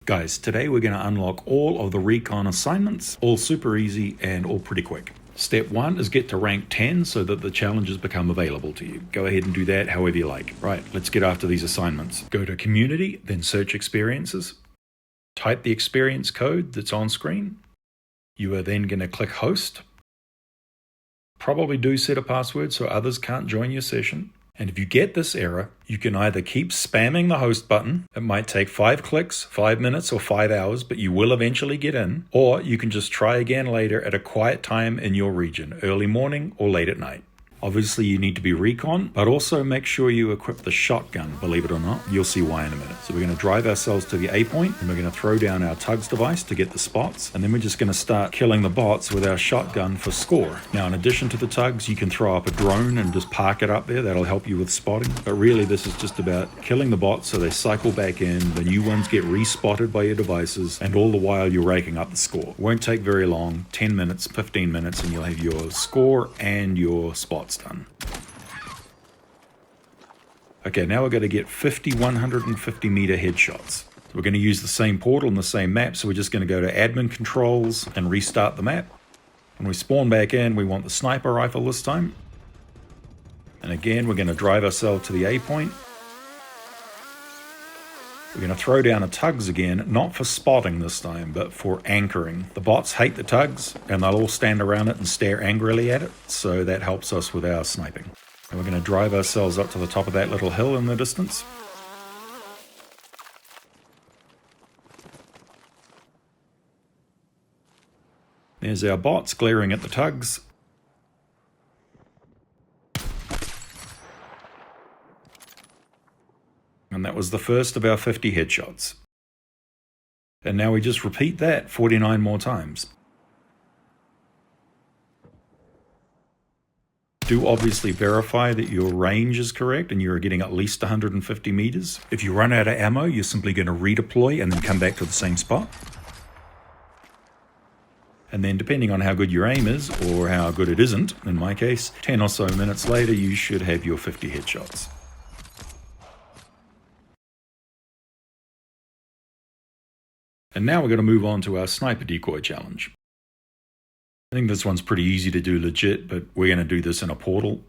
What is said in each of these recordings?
Guys, today we're going to unlock all of the RECON assignments, all super easy and all pretty quick. Step 1 is get to rank 10 so that the challenges become available to you. Go ahead and do that however you like. Right, let's get after these assignments. Go to Community, then search Experiences. Type the experience code that's on screen. You are then going to click Host. Probably do set a password so others can't join your session. And if you get this error, you can either keep spamming the host button. It might take 5 clicks, 5 minutes, or 5 hours, but you will eventually get in. Or you can just try again later at a quiet time in your region, early morning or late at night. Obviously, you need to be recon, but also make sure you equip the shotgun, believe it or not. You'll see why in a minute. So we're going to drive ourselves to the A point, and we're going to throw down our tugs device to get the spots, and then we're just going to start killing the bots with our shotgun for score. Now, in addition to the tugs, you can throw up a drone and just park it up there. That'll help you with spotting. But really, this is just about killing the bots so they cycle back in, the new ones get respotted by your devices, and all the while you're raking up the score. It won't take very long, 10 minutes, 15 minutes, and you'll have your score and your spots done. Okay, now we're going to get 50 150 meter headshots. So we're going to use the same portal and the same map, so we're just going to go to admin controls and restart the map. When we spawn back in, we want the sniper rifle this time. And again, we're going to drive ourselves to the A point. We're going to throw down a tugs again, not for spotting this time, but for anchoring. The bots hate the tugs, and they'll all stand around it and stare angrily at it, so that helps us with our sniping. And we're going to drive ourselves up to the top of that little hill in the distance. There's our bots glaring at the tugs. And that was the first of our 50 headshots. And now we just repeat that 49 more times. Do obviously verify that your range is correct and you're getting at least 150 meters. If you run out of ammo, you're simply going to redeploy and then come back to the same spot. And then depending on how good your aim is, or how good it isn't, in my case, 10 or so minutes later, you should have your 50 headshots. And now we're going to move on to our sniper decoy challenge. I think this one's pretty easy to do legit, but we're going to do this in a portal.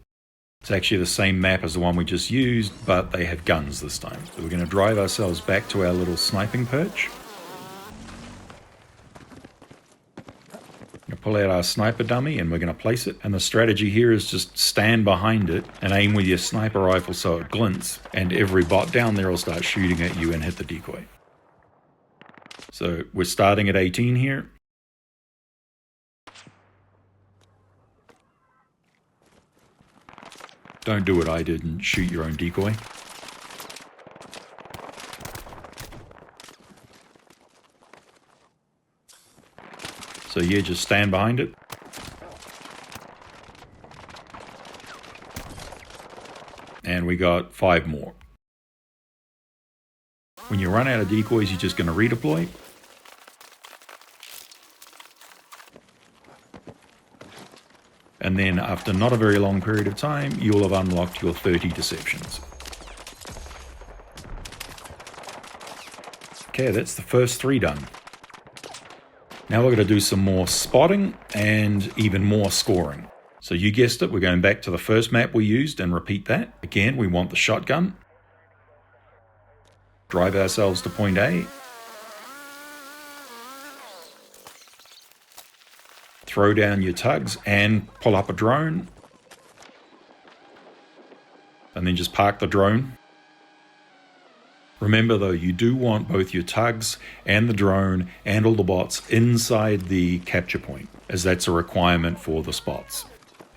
It's actually the same map as the one we just used, but they have guns this time. So we're going to drive ourselves back to our little sniping perch. We're going to pull out our sniper dummy and we're going to place it. And the strategy here is just stand behind it and aim with your sniper rifle so it glints. And every bot down there will start shooting at you and hit the decoy. So we're starting at 18 here. Don't do what I did and shoot your own decoy. So yeah, just stand behind it. And we got 5 more. When you run out of decoys, you're just going to redeploy. And then after not a very long period of time, you'll have unlocked your 30 deceptions. Okay, that's the first 3 done. Now we're going to do some more spotting and even more scoring. So you guessed it, we're going back to the first map we used and repeat that. Again, we want the shotgun. Drive ourselves to point A. Throw down your tugs and pull up a drone. And then just park the drone. Remember though, you do want both your tugs and the drone and all the bots inside the capture point, as that's a requirement for the spots.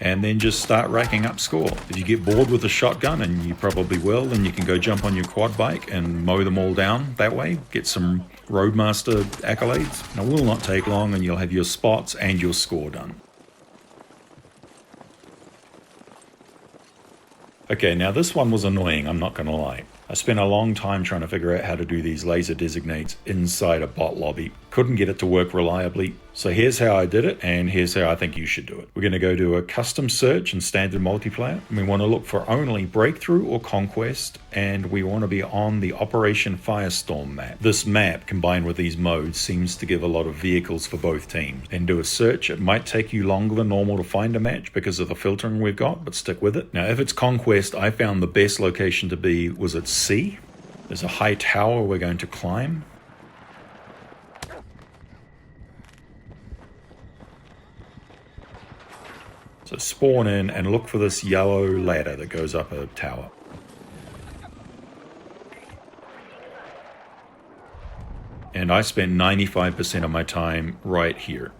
And then just start racking up score. If you get bored with the shotgun, and you probably will, then you can go jump on your quad bike and mow them all down that way. Get some Roadmaster accolades. Now, it will not take long and you'll have your spots and your score done. Okay, now this one was annoying, I'm not going to lie. I spent a long time trying to figure out how to do these laser designates inside a bot lobby. Couldn't get it to work reliably. So here's how I did it, and here's how I think you should do it. We're going to go to a custom search in standard multiplayer. And we want to look for only breakthrough or conquest, and we want to be on the Operation Firestorm map. This map, combined with these modes, seems to give a lot of vehicles for both teams. And do a search. It might take you longer than normal to find a match because of the filtering we've got, but stick with it. Now, if it's conquest, I found the best location to be was at C. There's a high tower we're going to climb. So spawn in and look for this yellow ladder that goes up a tower. And I spent 95% of my time right here.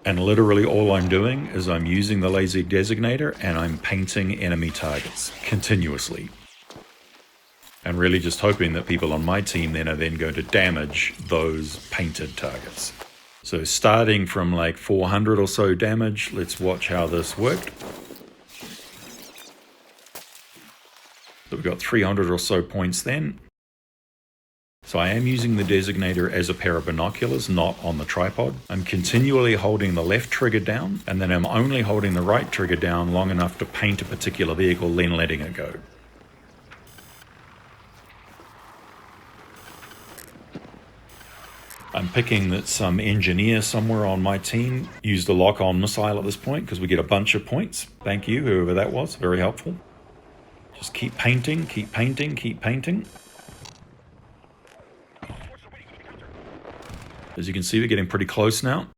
And literally all I'm doing is I'm using the laser designator and I'm painting enemy targets continuously. And really just hoping that people on my team then are then going to damage those painted targets. So starting from like 400 or so damage, let's watch how this worked. So we've got 300 or so points then. So I am using the designator as a pair of binoculars, not on the tripod. I'm continually holding the left trigger down, and then I'm only holding the right trigger down long enough to paint a particular vehicle, then letting it go. I'm picking that some engineer somewhere on my team used a lock-on missile at this point because we get a bunch of points. Thank you, whoever that was. Very helpful. Just keep painting, keep painting, keep painting. As you can see, we're getting pretty close now.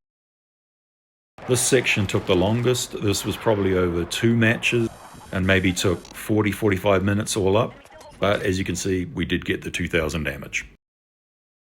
This section took the longest. This was probably over 2 matches and maybe took 40-45 minutes all up. But as you can see, we did get the 2,000 damage.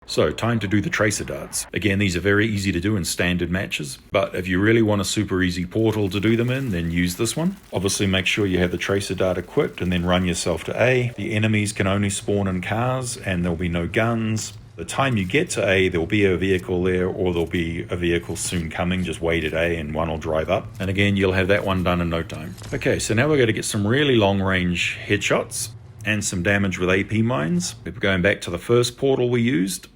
So, time to do the tracer darts. Again, these are very easy to do in standard matches, but if you really want a super easy portal to do them in, then use this one. Obviously, make sure you have the tracer dart equipped and then run yourself to A. The enemies can only spawn in cars and there'll be no guns. The time you get to A, there'll be a vehicle there, or there'll be a vehicle soon coming. Just wait at A and one will drive up. And again, you'll have that one done in no time. Okay, so now we're going to get some really long range headshots and some damage with AP mines. We're going back to the first portal we used.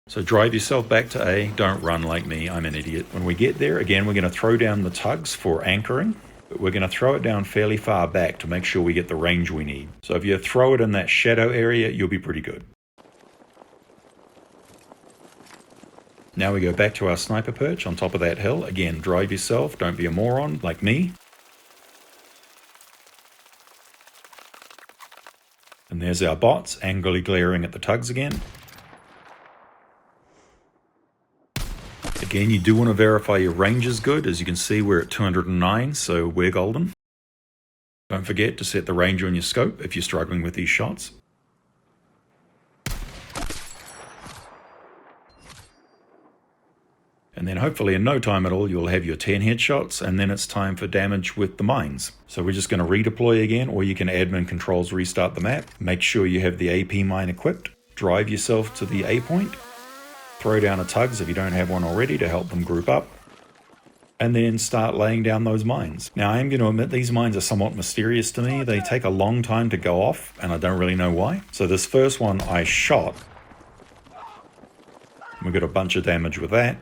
So drive yourself back to A, don't run like me, I'm an idiot. When we get there, again, we're going to throw down the tugs for anchoring, but we're going to throw it down fairly far back to make sure we get the range we need. So if you throw it in that shadow area, you'll be pretty good. Now we go back to our sniper perch on top of that hill. Again, drive yourself, don't be a moron like me. And there's our bots, angrily glaring at the tugs again. Again, you do want to verify your range is good. As you can see, we're at 209, so we're golden. Don't forget to set the range on your scope if you're struggling with these shots. And then hopefully in no time at all, you'll have your 10 headshots, and then it's time for damage with the mines. So we're just going to redeploy again, or you can admin controls restart the map. Make sure you have the AP mine equipped. Drive yourself to the A point. Throw down a tugs if you don't have one already to help them group up. And then start laying down those mines. Now I am going to admit these mines are somewhat mysterious to me. They take a long time to go off, and I don't really know why. So this first one I shot. We got a bunch of damage with that.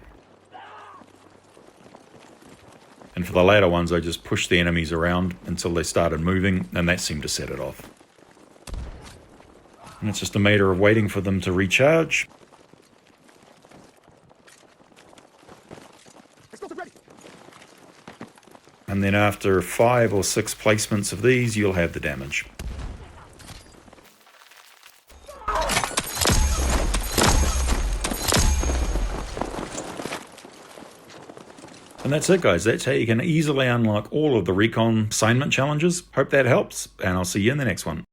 And for the later ones, I just pushed the enemies around until they started moving, and that seemed to set it off. And it's just a matter of waiting for them to recharge. And then after 5 or 6 placements of these, you'll have the damage. And that's it, guys. That's how you can easily unlock all of the RECON assignment challenges. Hope that helps, and I'll see you in the next one.